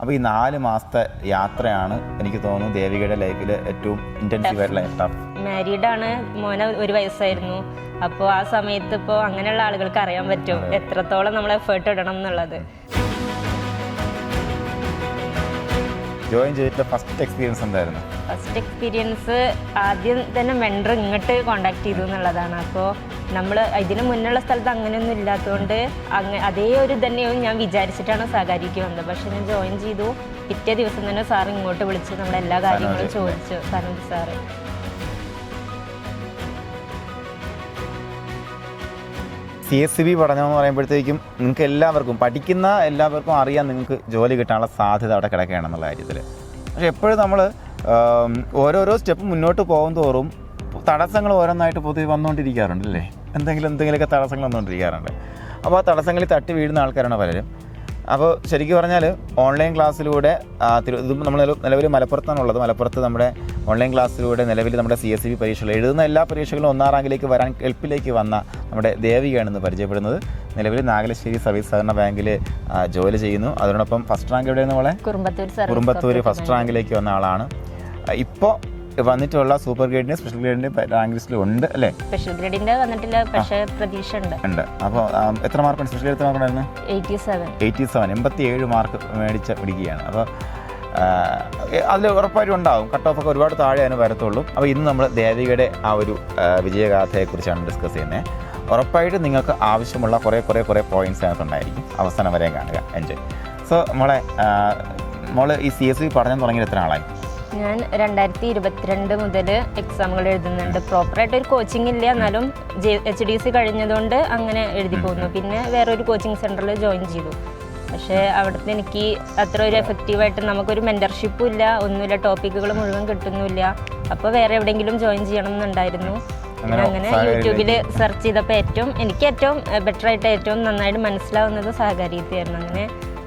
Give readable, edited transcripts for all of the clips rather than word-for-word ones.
അപ്പോൾ ഈ 4 മാസത്തെ യാത്രയാണ് എനിക്ക് തോന്നുന്നു ദേവികയുടെ ലൈഫിൽ ഏറ്റവും ഇൻറ്റൻസീവ് ആയിട്ടുള്ള ടഫ്. മാരീഡാണ്, മോനെ 1 വയസ്സായിരുന്നു. അപ്പോൾ ആ സമയത്ത് ഇപ്പോൾ അങ്ങനെയുള്ള ആളുകൾക്ക് അറിയാൻ പറ്റും എത്രത്തോളം നമ്മൾ എഫേർട്ട് ഇടണം എന്നുള്ളത്. ജോയിൻ ചെയ്തിട്ട് ഫസ്റ്റ് എക്സ്പീരിയൻസ് എന്തായിരുന്നു? ഫസ്റ്റ് എക്സ്പീരിയൻസ് ആദ്യം തന്നെ മെൻഡർ ഇങ്ങോട്ട് കോണ്ടാക്ട് ചെയ്തു എന്നുള്ളതാണ്. അപ്പോൾ നമ്മൾ ഇതിന് മുന്നുള്ള സ്ഥലത്ത് അങ്ങനെയൊന്നും ഇല്ലാത്തതുകൊണ്ട് അതേ ഒരു തന്നെയും ഞാൻ വിചാരിച്ചിട്ടാണ് സഹകാരിക്ക് വന്നത്. പക്ഷെ ഞാൻ ജോയിൻ ചെയ്തു, പിറ്റേ ദിവസം തന്നെ സാർ ഇങ്ങോട്ട് വിളിച്ച് നമ്മുടെ എല്ലാ കാര്യങ്ങളും ചോദിച്ചു. സനോജ് സാറ് CSCB പഠനമെന്ന് പറയുമ്പോഴത്തേക്കും നിങ്ങൾക്ക് എല്ലാവർക്കും പഠിക്കുന്ന എല്ലാവർക്കും അറിയാം നിങ്ങൾക്ക് ജോലി കിട്ടാനുള്ള സാധ്യത അവിടെ കിടക്കുകയാണെന്നുള്ള കാര്യത്തിൽ. പക്ഷെ എപ്പോഴും നമ്മൾ ഓരോരോ സ്റ്റെപ്പ് മുന്നോട്ട് പോകും തോറും തടസ്സങ്ങൾ ഓരോന്നായിട്ട് പൊതുവെ വന്നുകൊണ്ടിരിക്കാറുണ്ട് അല്ലേ? എന്തെങ്കിലുമൊക്കെ തടസ്സങ്ങൾ വന്നുകൊണ്ടിരിക്കാറുണ്ട്. അപ്പോൾ ആ തടസ്സങ്ങളിൽ തട്ടി വീഴുന്ന ആൾക്കാരാണ് പലരും. അപ്പോൾ ശരിക്കും പറഞ്ഞാൽ ഓൺലൈൻ ക്ലാസ്സിലൂടെ ഇത് നമ്മൾ നിലവിൽ മലപ്പുറത്താണുള്ളത്. മലപ്പുറത്ത് നമ്മുടെ ഓൺലൈൻ ക്ലാസ്സിലൂടെ നിലവിൽ നമ്മുടെ CSCB പരീക്ഷകൾ എഴുതുന്ന എല്ലാ പരീക്ഷകളും 1-ാം റാങ്കിലേക്ക് വരാൻ എളുപ്പിലേക്ക് വന്ന നമ്മുടെ ദേവികയാണെന്ന് പരിചയപ്പെടുന്നത്. നിലവിൽ നാഗലശ്ശേരി സർവീസ് സഹകരണ ബാങ്കിൽ ജോലി ചെയ്യുന്നു. അതിനോടൊപ്പം ഫസ്റ്റ് റാങ്ക് എവിടെയെന്ന് നമ്മളെ കുറുമ്പത്തൂർ ഫസ്റ്റ് റാങ്കിലേക്ക് വന്ന ആളാണ്. ഇപ്പോൾ വന്നിട്ടുള്ള സൂപ്പർ ഗ്രേഡിന് സ്പെഷ്യൽ ഗ്രേഡിന് റാങ്ക് ലിസ്റ്റിൽ ഉണ്ട് അല്ലേ? സ്പെഷ്യൽ ഗ്രേഡിന്റെ വന്നിട്ടില്ല, പക്ഷേ പ്രതീക്ഷ ഉണ്ട്. അപ്പോൾ എത്ര മാർക്കാണ് സ്പെഷ്യൽ ഗ്രേഡ്? എത്ര മാർക്കുണ്ടായിരുന്നു? 87 മാർക്ക് മേടിച്ച് പിടിക്കുകയാണ്. അപ്പോൾ അതിൽ ഉറപ്പായിട്ടും ഉണ്ടാവും, കട്ട് ഓഫ് ഒക്കെ ഒരുപാട് താഴെ അതിന് വരത്തുള്ളൂ. അപ്പോൾ ഇന്ന് നമ്മൾ ദേവികയുടെ ആ ഒരു വിജയഗാഥയെക്കുറിച്ചാണ് ഡിസ്കസ് ചെയ്യുന്നത്. ഉറപ്പായിട്ടും നിങ്ങൾക്ക് ആവശ്യമുള്ള കുറേ പോയിന്റ്സ് അതിനകത്തുണ്ടായിരിക്കും. അവസാനം വരെ കാണുക, എൻജോയ്. സോ മോള് ഈ CSCB പഠനം തുടങ്ങിയത് എത്ര ആളായി? ഞാൻ 2022 മുതൽ എക്സാമുകൾ എഴുതുന്നുണ്ട്. പ്രോപ്പറായിട്ട് ഒരു കോച്ചിങ് ഇല്ല, എന്നാലും HDC കഴിഞ്ഞതുകൊണ്ട് അങ്ങനെ എഴുതി പോകുന്നു. പിന്നെ വേറൊരു കോച്ചിങ് സെൻറ്ററിൽ ജോയിൻ ചെയ്തു. പക്ഷേ അവിടുത്തെ എനിക്ക് അത്ര ഒരു എഫക്റ്റീവായിട്ട് നമുക്കൊരു മെൻറ്റർഷിപ്പും ഇല്ല, ഒന്നുമില്ല, ടോപ്പിക്കുകൾ മുഴുവൻ കിട്ടുന്നില്ല. അപ്പോൾ വേറെ എവിടെയെങ്കിലും ജോയിൻ ചെയ്യണം എന്നുണ്ടായിരുന്നു. അങ്ങനെ യൂട്യൂബിൽ സെർച്ച് ചെയ്തപ്പോൾ എനിക്ക് ഏറ്റവും ബെറ്ററായിട്ട് ഏറ്റവും നന്നായിട്ട് മനസ്സിലാവുന്നത് സഹകാരിയായിരുന്നു. അങ്ങനെ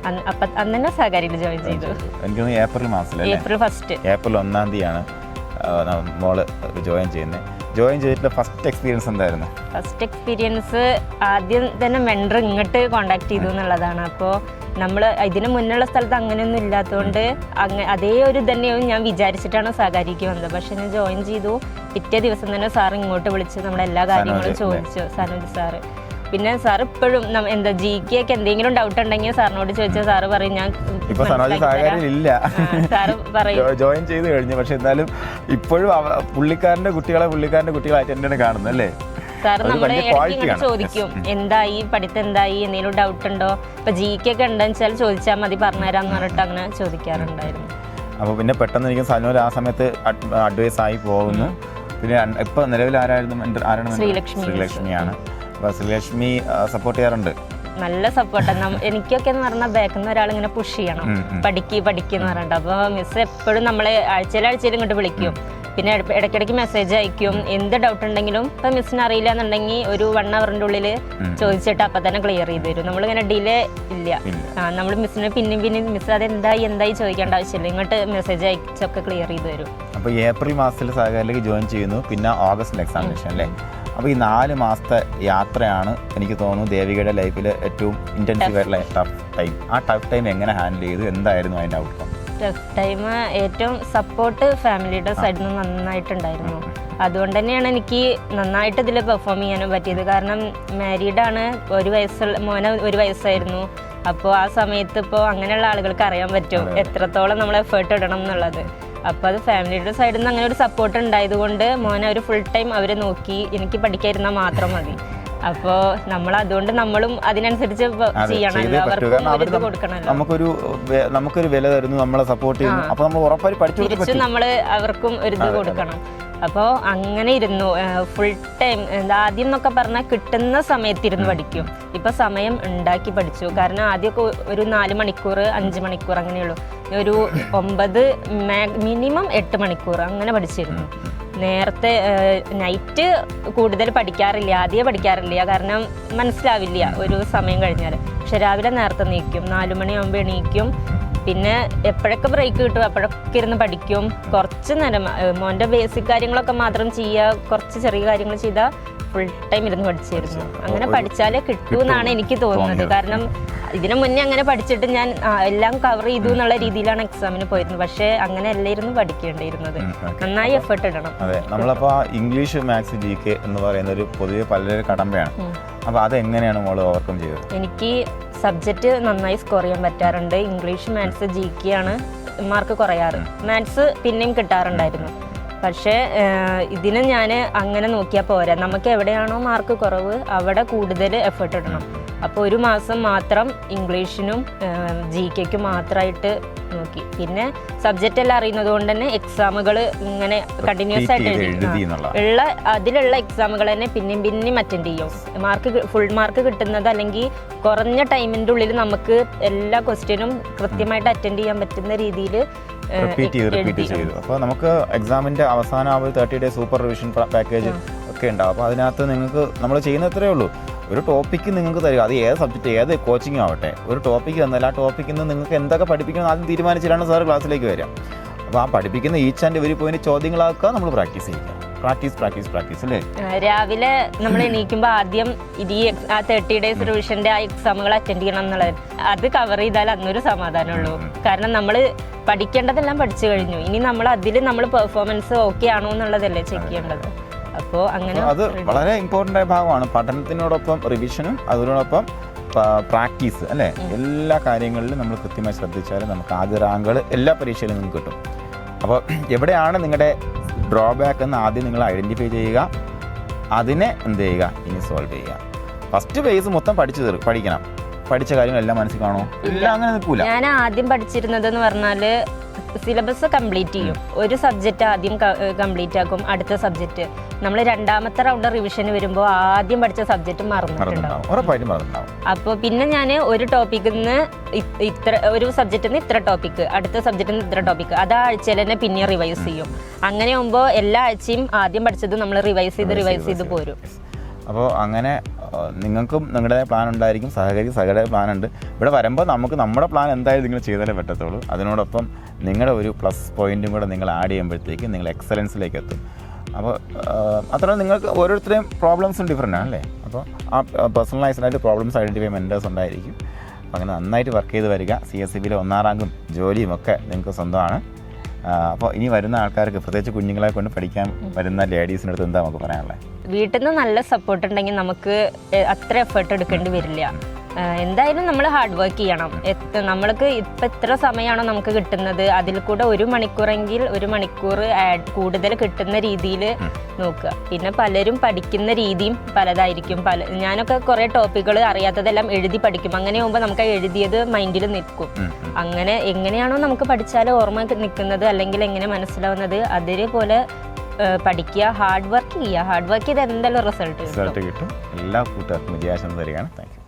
അന്ന് തന്നെ സഹകാരിയിൽ ജോയിൻ ചെയ്തു. എനിക്ക് ഏപ്രിൽ 1 തീയതിയാണ് മോള് ജോയിൻ ചെയ്യുന്നത്. ജോയിൻ ചെയ്തിട്ട് ഫസ്റ്റ് എക്സ്പീരിയൻസ് എന്തായിരുന്നു? ഫസ്റ്റ് എക്സ്പീരിയൻസ് ആദ്യം തന്നെ മെൻഡർ ഇങ്ങോട്ട് കോണ്ടാക്ട് ചെയ്തു എന്നുള്ളതാണ്. അപ്പോൾ നമ്മൾ ഇതിന് മുന്നുള്ള സ്ഥലത്ത് അങ്ങനെയൊന്നും ഇല്ലാത്തതുകൊണ്ട് അതേ ഒരു തന്നെയും ഞാൻ വിചാരിച്ചിട്ടാണ് സഹകാരിക്ക് വന്നത്. പക്ഷെ ഞാൻ ജോയിൻ ചെയ്തു, പിറ്റേ ദിവസം തന്നെ സാർ ഇങ്ങോട്ട് വിളിച്ച് നമ്മുടെ എല്ലാ കാര്യങ്ങളും ചോദിച്ചു. സനോജ് സാറ്. പിന്നെ സാർ ഇപ്പോഴും എന്താ GK ഒക്കെ എന്തെങ്കിലും ഡൗട്ട് ഉണ്ടെങ്കിൽ സാറിനോട് ചോദിച്ചാൽ സാറ് പറയും. ഞാൻ സാറ് പറയും ജോയിൻ ചെയ്ത് കഴിഞ്ഞു, പക്ഷെ എന്നാലും ഇപ്പോഴും പുള്ളിക്കാരന്റെ കുട്ടികളായിട്ട് തന്നെയാണ് കാണുന്നത് അല്ലേ? സാർ നമ്മളെ ഇടയ്ക്ക് ചോദിക്കും എന്തായി പഠിത്തം, എന്തായി, എന്തെങ്കിലും ഡൗട്ട് ഉണ്ടോ, ഇപ്പൊ GK ഒക്കെ ഉണ്ടെന്ന് വെച്ചാൽ ചോദിച്ചാൽ മതി, പറഞ്ഞുതരാന്ന് പറഞ്ഞിട്ട് അങ്ങനെ ചോദിക്കാറുണ്ടായിരുന്നു. അപ്പോൾ പിന്നെ പെട്ടെന്ന് എനിക്ക് സനോജ് ആ സമയത്ത് അഡ്വൈസ് ആയി പോകുന്നു. പിന്നെ ഇപ്പൊ നിലവിൽ ആരാണ്? ശ്രീലക്ഷ്മിയാണ്. അപ്പോൾ ശ്രീലക്ഷ്മി സപ്പോർട്ട് ചെയ്യാറുണ്ട്, നല്ല സപ്പോർട്ടാണ്. എനിക്കൊക്കെ എന്ന് പറഞ്ഞാൽ ബാക്കിൽ നിന്ന് ഒരാളിങ്ങനെ പുഷ് ചെയ്യണം, പഠിക്കുന്ന പറഞ്ഞിട്ട്. അപ്പോൾ മിസ് എപ്പോഴും നമ്മളെ ആഴ്ചയിൽ ഇങ്ങോട്ട് വിളിക്കും. പിന്നെ ഇടയ്ക്കിടയ്ക്ക് മെസ്സേജ് അയക്കും. എന്ത് ഡൗട്ട് ഉണ്ടെങ്കിലും ഇപ്പം മിസ്സിന് അറിയില്ല എന്നുണ്ടെങ്കിൽ ഒരു 1 അവറിൻ്റെ ഉള്ളിൽ ചോദിച്ചിട്ട് അപ്പം തന്നെ ക്ലിയർ ചെയ്ത് തരും. നമ്മളിങ്ങനെ ഡിലേ ഇല്ല. നമ്മൾ മിസ്സിന് പിന്നെ മിസ് അത് എന്തായി ചോദിക്കേണ്ട ആവശ്യമില്ല, ഇങ്ങോട്ട് മെസ്സേജ് അയച്ചൊക്കെ ക്ലിയർ ചെയ്ത് തരും. അപ്പോൾ ഏപ്രിൽ മാസത്തിൽ സഹകാരിലേക്ക് ജോയിൻ ചെയ്യുന്നു, പിന്നെ ഓഗസ്റ്റിൽ എക്സാമിനേഷൻ അല്ലേ? അപ്പോൾ ഈ 4 മാസത്തെ യാത്രയാണ് എനിക്ക് തോന്നുന്നു ദേവികയുടെ ലൈഫിൽ ഏറ്റവും ഇൻറ്റൻസീവ് ആയിട്ടുള്ള ടഫ് ടൈം. ആ ടഫ് ടൈം എങ്ങനെ ഹാൻഡിൽ ചെയ്തു? എന്തായിരുന്നു അതിൻ്റെ ഔട്ട്കം? ടഫ് ടൈം ഏറ്റവും സപ്പോർട്ട് ഫാമിലിയുടെ സൈഡിൽ നിന്ന് നന്നായിട്ടുണ്ടായിരുന്നു. അതുകൊണ്ട് തന്നെയാണ് എനിക്ക് നന്നായിട്ട് ഇതിൽ പെർഫോം ചെയ്യാനും പറ്റിയത്. കാരണം മാരീഡാണ്, മോനെ 1 വയസ്സായിരുന്നു. അപ്പോൾ ആ സമയത്ത് ഇപ്പോൾ അങ്ങനെയുള്ള ആളുകൾക്ക് അറിയാൻ പറ്റും എത്രത്തോളം നമ്മൾ എഫേർട്ട് ഇടണം എന്നുള്ളത്. അപ്പോൾ അത് ഫാമിലിയുടെ സൈഡിൽ നിന്ന് അങ്ങനെ ഒരു സപ്പോർട്ട് ഉണ്ടായതുകൊണ്ട് മോനെ ഒരു ഫുൾ ടൈം അവരെ നോക്കി, എനിക്ക് പഠിക്കാതിരുന്നാൽ മാത്രം മതി. അപ്പോൾ അതുകൊണ്ട് നമ്മളും അതിനനുസരിച്ച് ചെയ്യണമല്ലോ, അവർക്ക് കൊടുക്കണമല്ലോ. നമുക്കൊരു വില തരുന്നു, നമ്മളെ സപ്പോർട്ട് ചെയ്യുന്നു. അപ്പോൾ നമ്മൾ ഉറപ്പായി പഠിച്ചു നമ്മൾ അവർക്കും ഒരു ഇത് കൊടുക്കണം. അപ്പോൾ അങ്ങനെ ഇരുന്നു ഫുൾ ടൈം. ആദ്യം എന്നൊക്കെ പറഞ്ഞാൽ കിട്ടുന്ന സമയത്തിരുന്ന് പഠിക്കും. ഇപ്പം സമയം ഉണ്ടാക്കി പഠിച്ചു. കാരണം ആദ്യമൊക്കെ ഒരു 4 മണിക്കൂർ 5 മണിക്കൂർ അങ്ങനെയുള്ളൂ. ഒരു 9 മിനിമം 8 മണിക്കൂർ അങ്ങനെ പഠിച്ചിരുന്നു. നേരത്തെ നൈറ്റ് കൂടുതൽ ആദ്യം പഠിക്കാറില്ല, കാരണം മനസ്സിലാവില്ല ഒരു സമയം കഴിഞ്ഞാൽ. പക്ഷെ രാവിലെ നേരത്തെ എണീക്കും, 4 മണിയാകുമ്പോൾ എണീക്കും. പിന്നെ എപ്പോഴൊക്കെ ബ്രേക്ക് കിട്ടും അപ്പോഴൊക്കെ ഇരുന്ന് പഠിക്കും. കുറച്ച് നേരം മോൻ്റെ ബേസിക് കാര്യങ്ങളൊക്കെ മാത്രം ചെയ്യുക, കുറച്ച് ചെറിയ കാര്യങ്ങൾ ചെയ്താൽ ഫുൾ ടൈം ഇരുന്ന് പഠിച്ചിരുന്നു. അങ്ങനെ പഠിച്ചാലേ കിട്ടൂ എന്നാണ് എനിക്ക് തോന്നുന്നത്. കാരണം ഇതിനു മുന്നേ അങ്ങനെ പഠിച്ചിട്ട് ഞാൻ എല്ലാം കവർ ചെയ്തു എന്നുള്ള രീതിയിലാണ് എക്സാമിന് പോയിരുന്നത്. പക്ഷേ അങ്ങനെ അല്ലായിരുന്നു പഠിക്കേണ്ടിയിരുന്നത്. നന്നായി എഫേർട്ട് ഇടണം. അതെ, നമ്മളപ്പോൾ ഇംഗ്ലീഷ് മാത്സ് GK എന്ന് പറയുന്ന ഒരു പൊതുവെ പലരും കടമ്പയാണ്. അപ്പോൾ അതെങ്ങനെയാണ് മോള് ഓവർകം ചെയ്തത്? എനിക്ക് സബ്ജക്റ്റ് നന്നായി സ്കോർ ചെയ്യാൻ പറ്റാറുണ്ട്. ഇംഗ്ലീഷ് മാത്സ് GK ആണ് മാർക്ക് കുറയാറ്. മാത്സ് പിന്നെയും കിട്ടാറുണ്ടായിരുന്നു. പക്ഷേ ഇതിന് ഞാൻ അങ്ങനെ നോക്കിയാൽ പോരാ. നമുക്ക് എവിടെയാണോ മാർക്ക് കുറവ് അവിടെ കൂടുതൽ എഫേർട്ട് ഇടണം. അപ്പോൾ ഒരു മാസം മാത്രം ഇംഗ്ലീഷിനും GKക്കും മാത്രമായിട്ട് നോക്കി. പിന്നെ സബ്ജക്റ്റ് എല്ലാം അറിയുന്നത് കൊണ്ട് തന്നെ എക്സാമുകൾ ഇങ്ങനെ കണ്ടിന്യൂസ് ആയിട്ട് ഉള്ള അതിലുള്ള എക്സാമുകൾ തന്നെ പിന്നെയും അറ്റൻഡ് ചെയ്യും. ഫുൾ മാർക്ക് കിട്ടുന്നത് അല്ലെങ്കിൽ കുറഞ്ഞ ടൈമിൻ്റെ ഉള്ളിൽ നമുക്ക് എല്ലാ ക്വസ്റ്റ്യനും കൃത്യമായിട്ട് അറ്റൻഡ് ചെയ്യാൻ പറ്റുന്ന രീതിയിൽ റിപ്പീറ്റ് ചെയ്തു. അപ്പോൾ നമുക്ക് എക്സാമിൻ്റെ അവസാനം 30 ഡേ സൂപ്പർ റിവിഷൻ പാക്കേജ് ഒക്കെ ഉണ്ടാവും. അപ്പോൾ അതിനകത്ത് നിങ്ങൾക്ക് നമ്മൾ ചെയ്യുന്നത്രേ ഉള്ളൂ. ഒരു ടോപ്പിക്ക് നിങ്ങൾക്ക് തരിക, അത് ഏത് സബ്ജക്റ്റ് ഏത് കോച്ചിങ് ആവട്ടെ, ഒരു ടോപ്പിക്ക് തന്നാൽ ആ ടോപ്പിക്കിൽ നിന്ന് നിങ്ങൾക്ക് എന്തൊക്കെ പഠിപ്പിക്കണം ആദ്യം തീരുമാനിച്ചിട്ടാണ് സാർ ക്ലാസ്സിലേക്ക് വരിക. അപ്പോൾ ആ പഠിപ്പിക്കുന്ന ഈച്ച് ആൻഡ് എവരി പോയിന്റ് ചോദ്യങ്ങളാക്കുക, നമ്മൾ പ്രാക്ടീസ് ചെയ്യുക. പ്രാക്ടീസ് അല്ലേ? രാവിലെ നമ്മൾ എണീക്കുമ്പോൾ ആദ്യം ആ 30 ഡേയ്സ് റിവിഷൻ്റെ ആ എക്സാമുകൾ അറ്റൻഡ് ചെയ്യണം എന്നുള്ളത്, അത് കവർ ചെയ്താൽ അന്നൊരു സമാധാനമുള്ളൂ. കാരണം നമ്മൾ പഠിക്കേണ്ടതെല്ലാം പഠിച്ചു കഴിഞ്ഞു. ഇനി നമ്മൾ നമ്മൾ പെർഫോമൻസ് ഓക്കെ ആണോ എന്നുള്ളതല്ലേ ചെക്ക് ചെയ്യേണ്ടത്. അപ്പോൾ അങ്ങനെ അത് വളരെ ഇമ്പോർട്ടൻ്റ് ആയ ഭാഗമാണ്. പഠനത്തിനോടൊപ്പം റിവിഷനും അതിനോടൊപ്പം പ്രാക്ടീസ് അല്ലേ? എല്ലാ കാര്യങ്ങളിലും നമ്മൾ കൃത്യമായി ശ്രദ്ധിച്ചാൽ നമുക്ക് ആദ്യ റാങ്കുകൾ എല്ലാ പരീക്ഷയിലും നിങ്ങൾക്ക് കിട്ടും. അപ്പോൾ എവിടെയാണ് നിങ്ങളുടെ ഡ്രോബാക്ക് എന്ന് ആദ്യം നിങ്ങൾ ഐഡൻറ്റിഫൈ ചെയ്യുക, അതിനെ എന്ത് ചെയ്യുക, ഇനി സോൾവ് ചെയ്യുക. ഫസ്റ്റ് ഫേസ് മൊത്തം പഠിക്കണം. പഠിച്ച കാര്യങ്ങളെല്ലാം മനസ്സിൽ കാണുമോ? എല്ലാം അങ്ങനെ നിൽക്കൂല. ഞാൻ ആദ്യം പഠിച്ചിരുന്നതെന്ന് പറഞ്ഞാൽ സിലബസ് കംപ്ലീറ്റ് ചെയ്യും. ഒരു സബ്ജക്റ്റ് ആദ്യം കംപ്ലീറ്റ് ആക്കും. അടുത്ത സബ്ജക്റ്റ് നമ്മൾ രണ്ടാമത്തെ റൗണ്ട് റിവിഷന് വരുമ്പോൾ ആദ്യം പഠിച്ച സബ്ജക്റ്റ് മറന്നിട്ടുണ്ടാവും. അപ്പോൾ പിന്നെ ഞാൻ ഒരു ടോപ്പിക്കിൽ നിന്ന് ഒരു സബ്ജക്റ്റിൽ നിന്ന് ഇത്ര ടോപ്പിക്ക്, അടുത്ത സബ്ജക്റ്റിൽ നിന്ന് ഇത്ര ടോപ്പിക്ക്, അത് ആ ആഴ്ചയിൽ തന്നെ പിന്നെ റിവൈസ് ചെയ്യും. അങ്ങനെ ആകുമ്പോൾ എല്ലാ ആഴ്ചയും ആദ്യം പഠിച്ചത് നമ്മൾ റിവൈസ് ചെയ്ത് പോരും. അപ്പോൾ അങ്ങനെ നിങ്ങൾക്കും നിങ്ങളുടെ പ്ലാൻ ഉണ്ടായിരിക്കും, സഹകരി പ്ലാൻ ഉണ്ട്. ഇവിടെ വരുമ്പോൾ നമുക്ക് നമ്മുടെ പ്ലാൻ എന്തായാലും നിങ്ങൾ ചെയ്താലേ പറ്റത്തുള്ളൂ. അതിനോടൊപ്പം നിങ്ങളുടെ ഒരു പ്ലസ് പോയിൻറ്റും കൂടെ നിങ്ങൾ ആഡ് ചെയ്യുമ്പോഴത്തേക്കും നിങ്ങൾ എക്സലൻസിലേക്ക് എത്തും. അപ്പോൾ അത്ര നിങ്ങൾക്ക് ഓരോരുത്തരെയും പ്രോബ്ലംസും ഡിഫറെൻ്റ് ആണല്ലേ. അപ്പോൾ ആ പേഴ്സണലൈസ്ഡായിട്ട് പ്രോബ്ലംസ് ഐഡൻറ്റിഫൈ ചെയ്യാൻ മെൻറ്റേഴ്സ് ഉണ്ടായിരിക്കും. അപ്പോൾ അങ്ങനെ നന്നായിട്ട് വർക്ക് ചെയ്ത് വരിക. CSEBയിലെ 1ാം റാങ്കും ജോലിയും ഒക്കെ നിങ്ങൾക്ക് സ്വന്തമാണ്. അപ്പോൾ ഇനി വരുന്ന ആൾക്കാർക്ക്, പ്രത്യേകിച്ച് കുഞ്ഞുങ്ങളെ കൊണ്ട് പഠിക്കാൻ വരുന്ന ലേഡീസിൻ്റെ അടുത്ത് എന്താ നമുക്ക് പറയാനുള്ളത്? വീട്ടിൽ നിന്ന് നല്ല സപ്പോർട്ട് ഉണ്ടെങ്കിൽ നമുക്ക് അത്ര എഫേർട്ട് എടുക്കേണ്ടി വരില്ല. എന്തായാലും നമ്മൾ ഹാർഡ് വർക്ക് ചെയ്യണം. നമ്മൾക്ക് ഇപ്പം എത്ര സമയമാണോ നമുക്ക് കിട്ടുന്നത് അതിൽ കൂടെ 1 മണിക്കൂറെങ്കിൽ 1 മണിക്കൂർ കൂടുതൽ കിട്ടുന്ന രീതിയിൽ നോക്കുക. പിന്നെ പലരും പഠിക്കുന്ന രീതിയും പലതായിരിക്കും. ഞാനൊക്കെ കുറേ ടോപ്പിക്കുകൾ അറിയാത്തതെല്ലാം എഴുതി പഠിക്കും. അങ്ങനെ ആകുമ്പോൾ നമുക്ക് എഴുതിയത് മൈൻഡിൽ നിൽക്കും. അങ്ങനെ എങ്ങനെയാണോ നമുക്ക് പഠിച്ചാൽ ഓർമ്മ നിൽക്കുന്നത് അല്ലെങ്കിൽ എങ്ങനെ മനസ്സിലാവുന്നത് അതേപോലെ പഠിക്കുക, ഹാർഡ് വർക്ക് ചെയ്യുക. ഹാർഡ് വർക്ക് ചെയ്ത് എന്തായാലും റിസൾട്ട് കിട്ടും. എല്ലാ കൂട്ടുകാർക്കും വിജയാശംസ തരികയാണ്. Thank you.